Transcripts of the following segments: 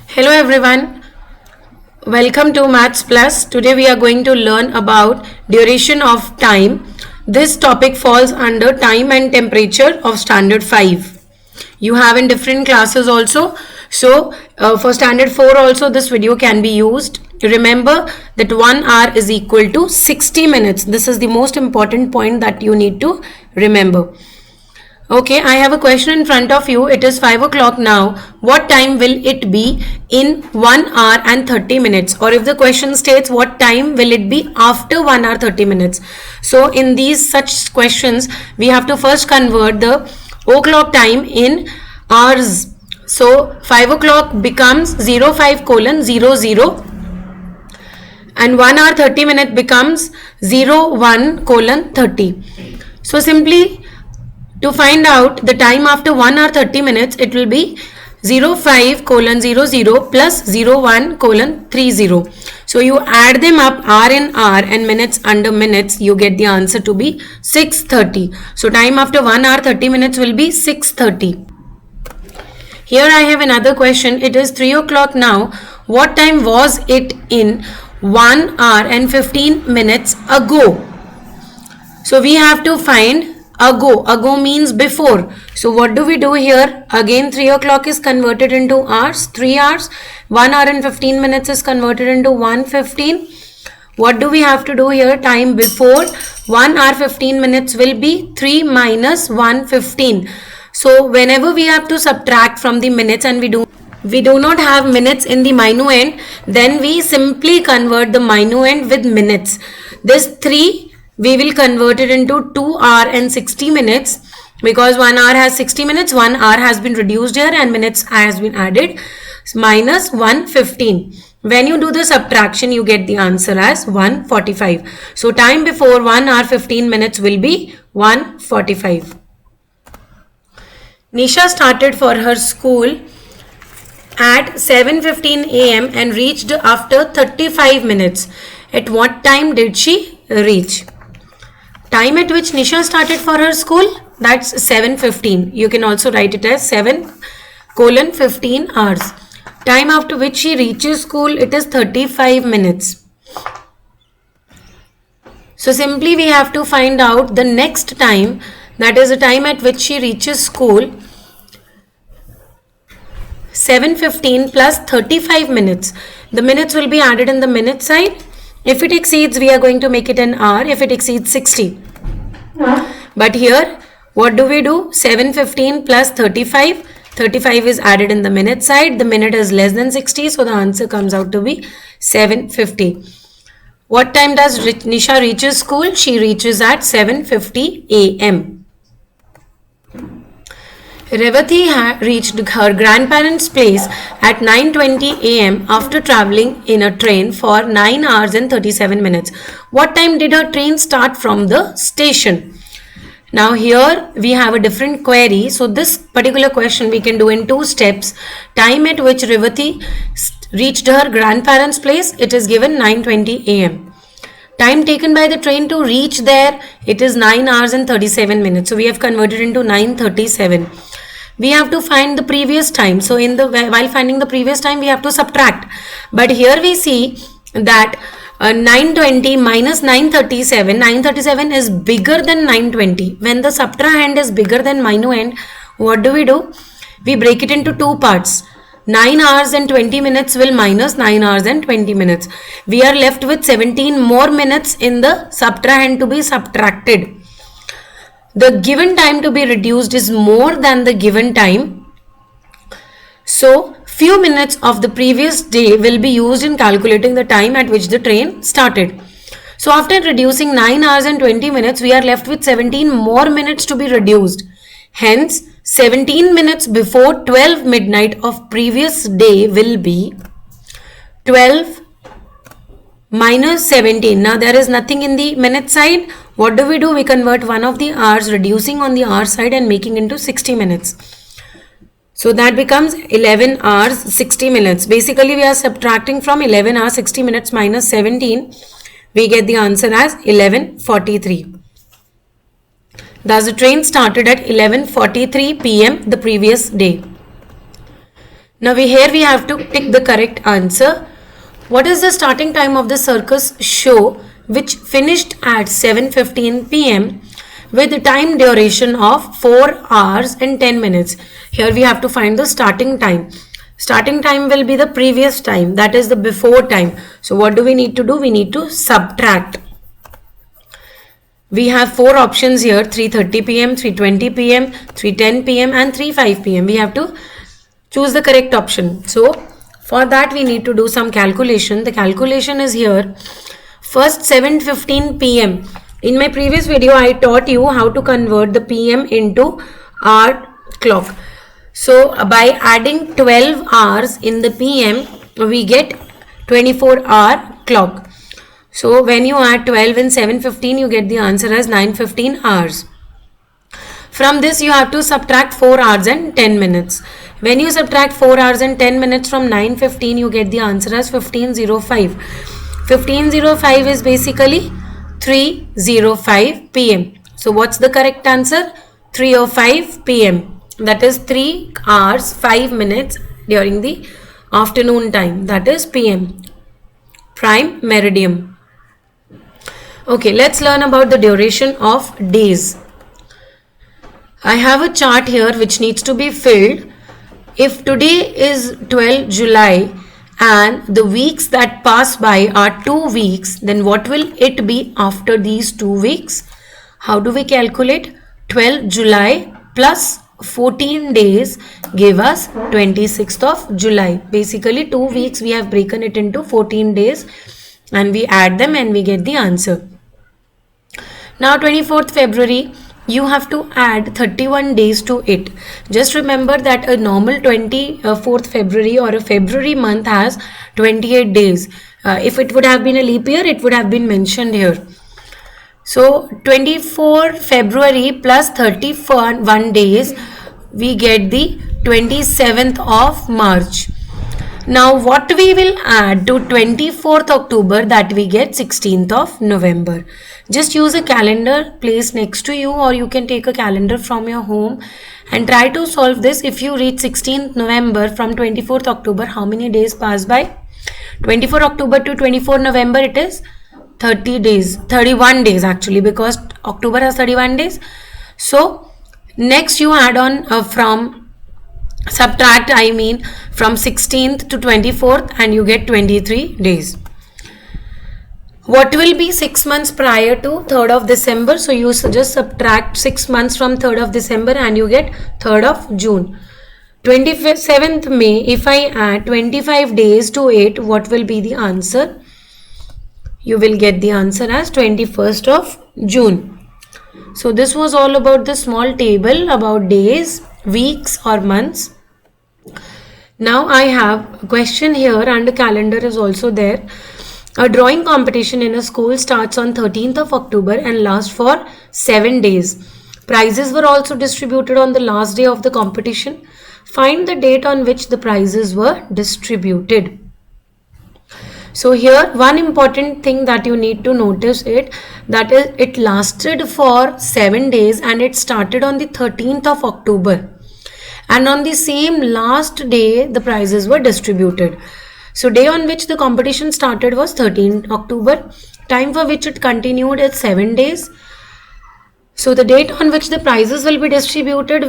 Hello everyone, welcome to Maths Plus. Today we are going to learn about duration of time. This topic falls under time and temperature of standard 5. You have in different classes also. So for standard 4 also this video can be used. Remember that 1 hour is equal to 60 minutes. This is the most important point that you need to remember. Okay, I have a question in front of you. It is 5 o'clock now. What time will it be in 1 hour and 30 minutes? Or if the question states what time will it be after 1 hour 30 minutes? So in these such questions, we have to first convert the o'clock time in hours. So 5 o'clock becomes 05:00 and 1 hour 30 minutes becomes 01:30. So simply to find out the time after 1 hour 30 minutes, it will be 05:00 plus 01:30. So you add them up, hour in hour and minutes under minutes, you get the answer to be 6:30. So time after 1 hour 30 minutes will be 6:30. Here I have another question. It is 3 o'clock now. What time was it in 1 hour and 15 minutes ago? So we have to find ago means before. So what do we do here? Again 3 o'clock is converted into hours, 3 hours. 1 hour and 15 minutes is converted into 1:15. What do we have to do here? Time before 1 hour 15 minutes will be 3 minus 1:15. So whenever we have to subtract from the minutes and we do not have minutes in the minuend, then we simply convert the minuend with minutes. This 3 we will convert it into 2 hour and 60 minutes because 1 hour has 60 minutes, 1 hour has been reduced here and minutes has been added, minus 1:15. When you do the subtraction, you get the answer as 1:45. So time before 1 hour 15 minutes will be 1:45. Nisha started for her school at 7:15 a.m. and reached after 35 minutes. At what time did she reach? Time at which Nisha started for her school, that's 7:15. You can also write it as 7:15 hours. Time after which she reaches school, it is 35 minutes. So simply we have to find out the next time, that is the time at which she reaches school. 7:15 plus 35 minutes. The minutes will be added in the minute side. If it exceeds, we are going to make it an hour. If it exceeds 60. But here, what do we do? 7:15 plus 35. 35 is added in the minute side. The minute is less than 60. So the answer comes out to be 7:50. What time does Nisha reaches school? She reaches at 7:50 a.m. Revati reached her grandparents' place at 9:20 a.m. after traveling in a train for 9 hours and 37 minutes. What time did her train start from the station? Now here we have a different query. So this particular question we can do in 2 steps. Time at which Revati reached her grandparents' place, it is given 9:20 a.m. Time taken by the train to reach there, it is 9 hours and 37 minutes. So we have converted into 9:37. We have to find the previous time. So while finding the previous time, we have to subtract. But here we see that 9:20 minus 9:37. 9:37 is bigger than 9:20. When the subtrahend is bigger than minuend, what do? We break it into 2 parts. 9 hours and 20 minutes will minus 9 hours and 20 minutes. We are left with 17 more minutes in the subtrahend to be subtracted. The given time to be reduced is more than the given time. So few minutes of the previous day will be used in calculating the time at which the train started. So after reducing 9 hours and 20 minutes, we are left with 17 more minutes to be reduced. Hence, 17 minutes before 12 midnight of previous day will be 12 minus 17. Now there is nothing in the minute side. What do? We convert one of the hours, reducing on the hour side and making into 60 minutes. So that becomes 11 hours 60 minutes. Basically we are subtracting from 11 hours 60 minutes minus 17. We get the answer as 11:43. Thus the train started at 11:43 p.m. the previous day. Now here we have to tick the correct answer. What is the starting time of the circus show which finished at 7:15 p.m. with a time duration of 4 hours and 10 minutes? Here we have to find the starting time. Starting time will be the previous time, that is the before time. So what do we need to do? We need to subtract. We have 4 options here: 3:30 p.m., 3:20 p.m., 3:10 p.m. and 3:05 p.m. We have to choose the correct option. So for that we need to do some calculation. The calculation is here. First, 7:15 p.m. In my previous video I taught you how to convert the p.m. into hour clock. So by adding 12 hours in the p.m. we get 24-hour clock. So when you add 12 and 7:15 you get the answer as 9:15 hours. From this you have to subtract 4 hours and 10 minutes. When you subtract 4 hours and 10 minutes from 9:15 you get the answer as 15:05. 15:05 is basically 3:05 p.m. So what's the correct answer? 3:05 p.m. That is 3 hours 5 minutes during the afternoon time, that is p.m. prime meridian. Okay, let's learn about the duration of days. I have a chart here which needs to be filled. If today is 12 July and the weeks that pass by are 2 weeks, then what will it be after these 2 weeks? How do we calculate? 12 July plus 14 days give us 26th of July. Basically 2 weeks we have broken it into 14 days and we add them and we get the answer. Now 24th February, you have to add 31 days to it. Just remember that a normal 24th February or a February month has 28 days. If it would have been a leap year, it would have been mentioned here. So 24 February plus 31 days, we get the 27th of March. Now what we will add to 24th October, that we get 16th of November. Just use a calendar placed next to you, or you can take a calendar from your home and try to solve this. If you reach 16th November from 24th October, how many days pass by? 24 October to 24 November, it is 30 days, 31 days actually, because October has 31 days. So next you add on subtract from 16th to 24th and you get 23 days. What will be 6 months prior to 3rd of December? So you just subtract 6 months from 3rd of December and you get 3rd of June. 27th May, if I add 25 days to it, what will be the answer? You will get the answer as 21st of June. So this was all about the small table about days, weeks or months. Now I have a question here and the calendar is also there. A drawing competition in a school starts on 13th of October and lasts for 7 days. Prizes were also distributed on the last day of the competition. Find the date on which the prizes were distributed. So here one important thing that you need to notice that is it lasted for 7 days and it started on the 13th of October. And on the same last day the prizes were distributed. So day on which the competition started was 13th October. Time for which it continued is 7 days. So the date on which the prizes will be distributed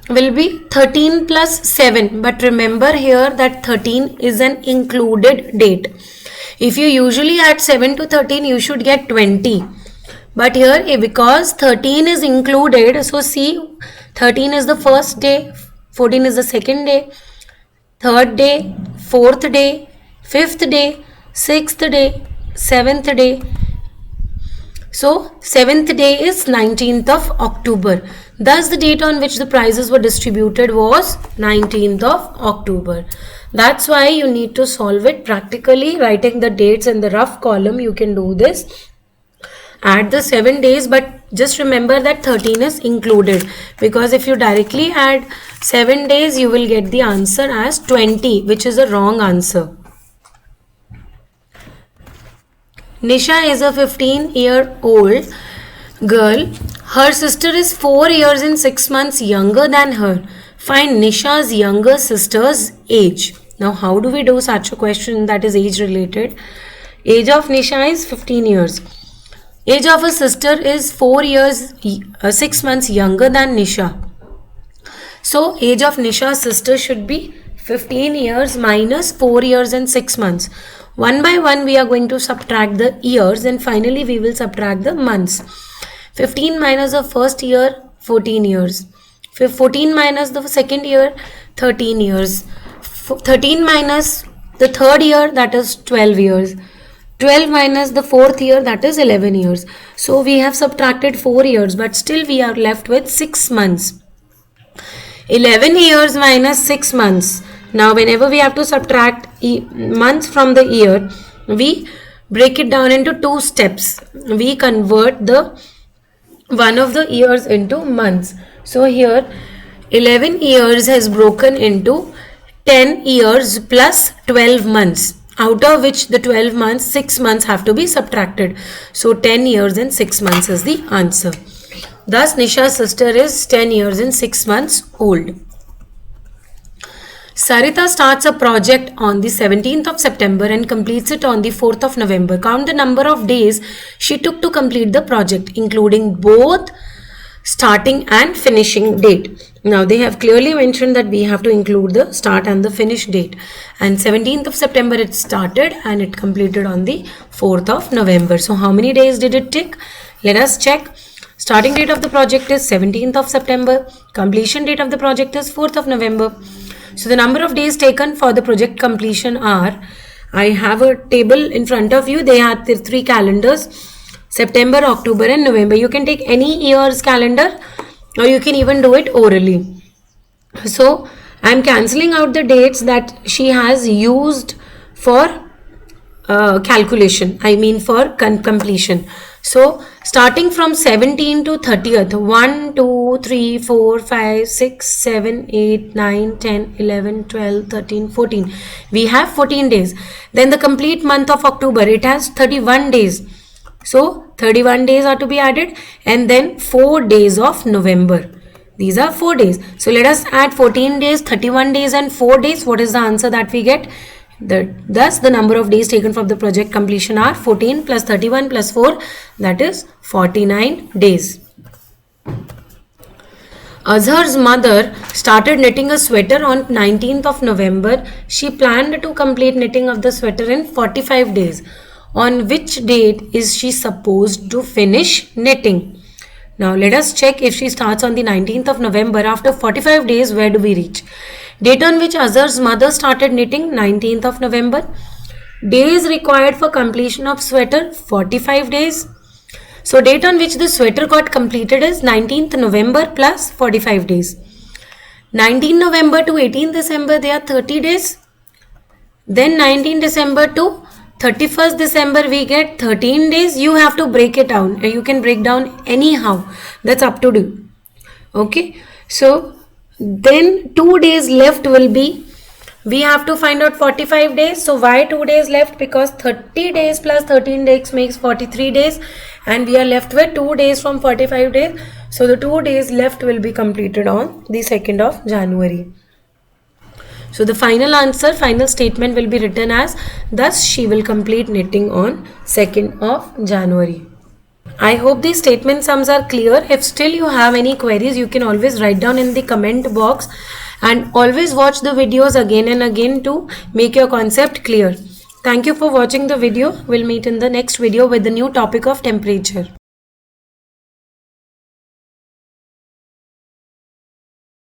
will be 13 plus 7. But remember here that 13 is an included date. If you usually add 7 to 13, you should get 20. But here because 13 is included, so see 13 is the first day, 14 is the second day, third day, fourth day, fifth day, sixth day, seventh day. So 7th day is 19th of October. Thus the date on which the prizes were distributed was 19th of October. That's why you need to solve it practically, writing the dates in the rough column. You can do this. Add the 7 days, but just remember that 13 is included, because if you directly add 7 days you will get the answer as 20, which is a wrong answer. Nisha is a 15-year-old girl. Her sister is 4 years and 6 months younger than her. Find Nisha's younger sister's age. Now, how do we do such a question that is age related? Age of Nisha is 15 years. Age of her sister is 4 years, 6 months younger than Nisha. So, age of Nisha's sister should be 15 years minus 4 years and 6 months. One by one, we are going to subtract the years and finally we will subtract the months. 15 minus the first year, 14 years. 14 minus the second year, 13 years. 13 minus the third year, that is 12 years. 12 minus the fourth year, that is 11 years. So we have subtracted 4 years, but still we are left with 6 months. 11 years minus 6 months. Now whenever we have to subtract months from the year, we break it down into 2 steps. We convert the one of the years into months. So here 11 years has broken into 10 years plus 12 months, out of which the 12 months, 6 months have to be subtracted. So 10 years and 6 months is the answer. Thus Nisha's sister is 10 years and 6 months old. Sarita starts a project on the 17th of September and completes it on the 4th of November. Count the number of days she took to complete the project, including both starting and finishing date. Now they have clearly mentioned that we have to include the start and the finish date. And 17th of September it started and it completed on the 4th of November. So how many days did it take? Let us check. Starting date of the project is 17th of September. Completion date of the project is 4th of November. So the number of days taken for the project completion are, I have a table in front of you. They had 3 calendars, September, October and November. You can take any year's calendar or you can even do it orally. So I am cancelling out the dates that she has used for calculation, I mean for completion. So starting from 17 to 30th, 1, 2, 3, 4, 5, 6, 7, 8, 9, 10, 11, 12, 13, 14. We have 14 days. Then the complete month of October, it has 31 days. So 31 days are to be added and then 4 days of November. These are 4 days. So let us add 14 days, 31 days and 4 days. What is the answer that we get? Thus the number of days taken from the project completion are 14 plus 31 plus 4, that is 49 days. Azhar's mother started knitting a sweater on 19th of November. She planned to complete knitting of the sweater in 45 days. On which date is she supposed to finish knitting? Now let us check. If she starts on the 19th of November, after 45 days, where do we reach? Date on which Azhar's mother started knitting, 19th of November. Days required for completion of sweater, 45 days. So date on which the sweater got completed is 19th November plus 45 days. 19 November to 18 December, they are 30 days. Then 19 December to 31st December, we get 13 days. You have to break it down. You can break down anyhow. That's up to you. Okay. So then 2 days left will be, we have to find out 45 days. So why 2 days left? Because 30 days plus 13 days makes 43 days and we are left with 2 days from 45 days. So the 2 days left will be completed on the 2nd of January. So the final answer, final statement will be written as, thus she will complete knitting on 2nd of January. I hope these statement sums are clear. If still you have any queries, you can always write down in the comment box and always watch the videos again and again to make your concept clear. Thank you for watching the video. We'll meet in the next video with the new topic of temperature.